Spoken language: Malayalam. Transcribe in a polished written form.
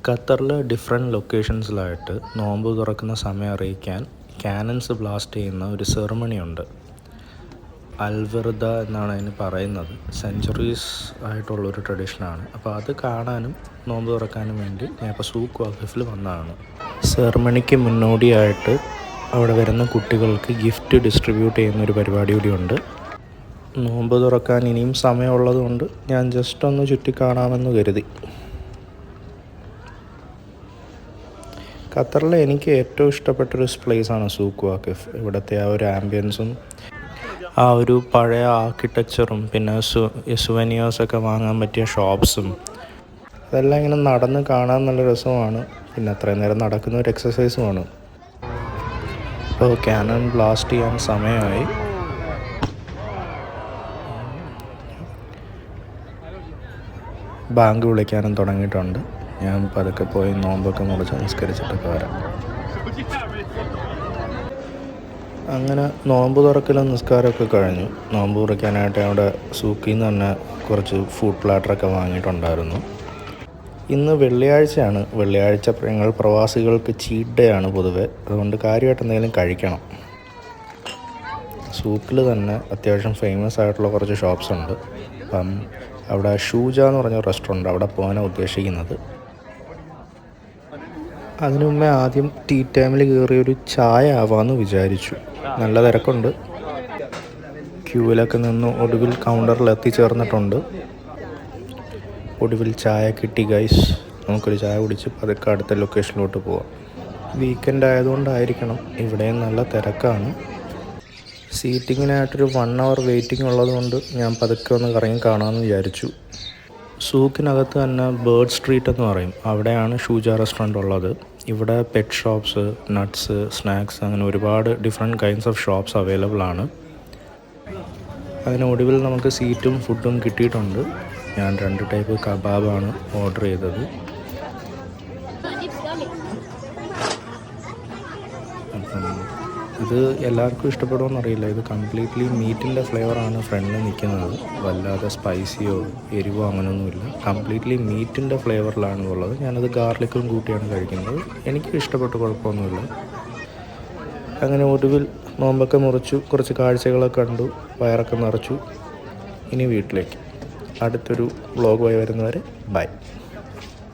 ഖത്തറിൽ ഡിഫറെൻറ്റ് ലൊക്കേഷൻസിലായിട്ട് നോമ്പ് തുറക്കുന്ന സമയം അറിയിക്കാൻ ക്യാനൻസ് ബ്ലാസ്റ്റ് ചെയ്യുന്ന ഒരു സെറിമണി ഉണ്ട്. അൽവിർദ എന്നാണ് അതിന് പറയുന്നത്. സെഞ്ച്വറീസ് ആയിട്ടുള്ളൊരു ട്രഡീഷനാണ്. അപ്പോൾ അത് കാണാനും നോമ്പ് തുറക്കാനും വേണ്ടി ഞാൻ ഇപ്പോൾ സൂഖ് വാഖിഫിൽ വന്നതാണ്. സെറിമണിക്ക് മുന്നോടിയായിട്ട് അവിടെ വരുന്ന കുട്ടികൾക്ക് ഗിഫ്റ്റ് ഡിസ്ട്രിബ്യൂട്ട് ചെയ്യുന്നൊരു പരിപാടി കൂടിയുണ്ട്. നോമ്പ് തുറക്കാൻ ഇനിയും സമയമുള്ളത് കൊണ്ട് ഞാൻ ജസ്റ്റ് ഒന്ന് ചുറ്റിക്കാണാമെന്ന് കരുതി. ഖത്തറിലെ എനിക്ക് ഏറ്റവും ഇഷ്ടപ്പെട്ടൊരു പ്ലേസാണ് സൂഖ് വാഖിഫ്. ഇവിടുത്തെ ആ ഒരു ആംബിയൻസും ആ ഒരു പഴയ ആർക്കിടെക്ചറും പിന്നെ സുവനിയേഴ്സൊക്കെ വാങ്ങാൻ പറ്റിയ ഷോപ്സും അതെല്ലാം ഇങ്ങനെ നടന്ന് കാണാൻ നല്ല രസമാണ്. പിന്നെ അത്രയും നേരം നടക്കുന്ന ഒരു എക്സസൈസുമാണ്. ഇപ്പോൾ ക്യാനൺ ബ്ലാസ്റ്റ് ചെയ്യാൻ സമയമായി. ബാങ്ക് വിളിക്കാനും തുടങ്ങിയിട്ടുണ്ട്. ഞാൻ പതുക്കെ പോയി നോമ്പൊക്കെ മുറിച്ച് നിസ്കരിച്ചിട്ടൊക്കെ വരാം. അങ്ങനെ നോമ്പ് തുറക്കലും നിസ്കാരമൊക്കെ കഴിഞ്ഞു. നോമ്പ് തുറക്കാനായിട്ട് അവിടെ സൂക്കിൽ നിന്ന് തന്നെ കുറച്ച് ഫുഡ് പ്ലാറ്ററൊക്കെ വാങ്ങിയിട്ടുണ്ടായിരുന്നു. ഇന്ന് വെള്ളിയാഴ്ചയാണ്. വെള്ളിയാഴ്ച ഞങ്ങൾ പ്രവാസികൾക്ക് ചീറ്റ് ഡേ ആണ് പൊതുവെ. അതുകൊണ്ട് കാര്യമായിട്ട് എന്തെങ്കിലും കഴിക്കണം. സൂക്കിൽ തന്നെ അത്യാവശ്യം ഫേമസ് ആയിട്ടുള്ള കുറച്ച് ഷോപ്സ് ഉണ്ട്. അപ്പം അവിടെ ഷൂജ എന്ന് പറഞ്ഞ റെസ്റ്റോറൻറ്റ്, അവിടെ പോകാനാണ് ഉദ്ദേശിക്കുന്നത്. അതിനു മുമ്പേ ആദ്യം ടീ ടൈമിൽ കയറിയൊരു ചായ ആവാമെന്ന് വിചാരിച്ചു. നല്ല തിരക്കുണ്ട്. ക്യൂവിലൊക്കെ നിന്ന് ഒടുവിൽ കൗണ്ടറിൽ എത്തിച്ചേർന്നിട്ടുണ്ട്. ഒടുവിൽ ചായ കിട്ടി ഗൈസ്. നമുക്കൊരു ചായ കുടിച്ച് പതുക്കെ അടുത്ത ലൊക്കേഷനിലോട്ട് പോവാം. വീക്കെൻഡ് ആയതുകൊണ്ടായിരിക്കണം ഇവിടെയും നല്ല തിരക്കാണ്. സീറ്റിങ്ങിനായിട്ടൊരു 1 hour വെയിറ്റിംഗ് ഉള്ളതുകൊണ്ട് ഞാൻ പതുക്കെ ഒന്ന് കറങ്ങി കാണാമെന്ന് വിചാരിച്ചു. സൂക്കിനകത്ത് തന്നെ ബേർഡ് സ്ട്രീറ്റ് എന്ന് പറയും. അവിടെയാണ് ഷൂജ റെസ്റ്റോറൻറ്റ് ഉള്ളത്. ഇവിടെ പെറ്റ് ഷോപ്സ്, നട്ട്സ്, സ്നാക്സ് അങ്ങനെ ഒരുപാട് different kinds of shops available ആണ്. അതിനൊടുവിൽ നമുക്ക് സീറ്റും ഫുഡും കിട്ടിയിട്ടുണ്ട്. ഞാൻ 2 ടൈപ്പ് കബാബാണ് ഓർഡർ ചെയ്തത്. അപ്പം ഇത് എല്ലാവർക്കും ഇഷ്ടപ്പെടുമെന്നറിയില്ല. ഇത് കംപ്ലീറ്റ്ലി മീറ്റിൻ്റെ ഫ്ലേവറാണ് ഫ്രണ്ടിൽ നിൽക്കുന്നത്. വല്ലാതെ സ്പൈസിയോ എരിവോ അങ്ങനെയൊന്നുമില്ല. കംപ്ലീറ്റ്ലി മീറ്റിൻ്റെ ഫ്ലേവറിലാണ് ഉള്ളത്. ഞാനത് ഗാർലിക്കും കൂട്ടിയാണ് കഴിക്കുന്നത്. എനിക്ക് ഇഷ്ടപ്പെട്ട് കുഴപ്പമൊന്നുമില്ല. അങ്ങനെ ഒടുവിൽ നോമ്പൊക്കെ മുറിച്ചു, കുറച്ച് കാഴ്ചകളൊക്കെ കണ്ടു, വയറൊക്കെ നിറച്ചു. ഇനി വീട്ടിലേക്ക്. അടുത്തൊരു വ്ളോഗുമായി വരുന്നവരെ ബൈ.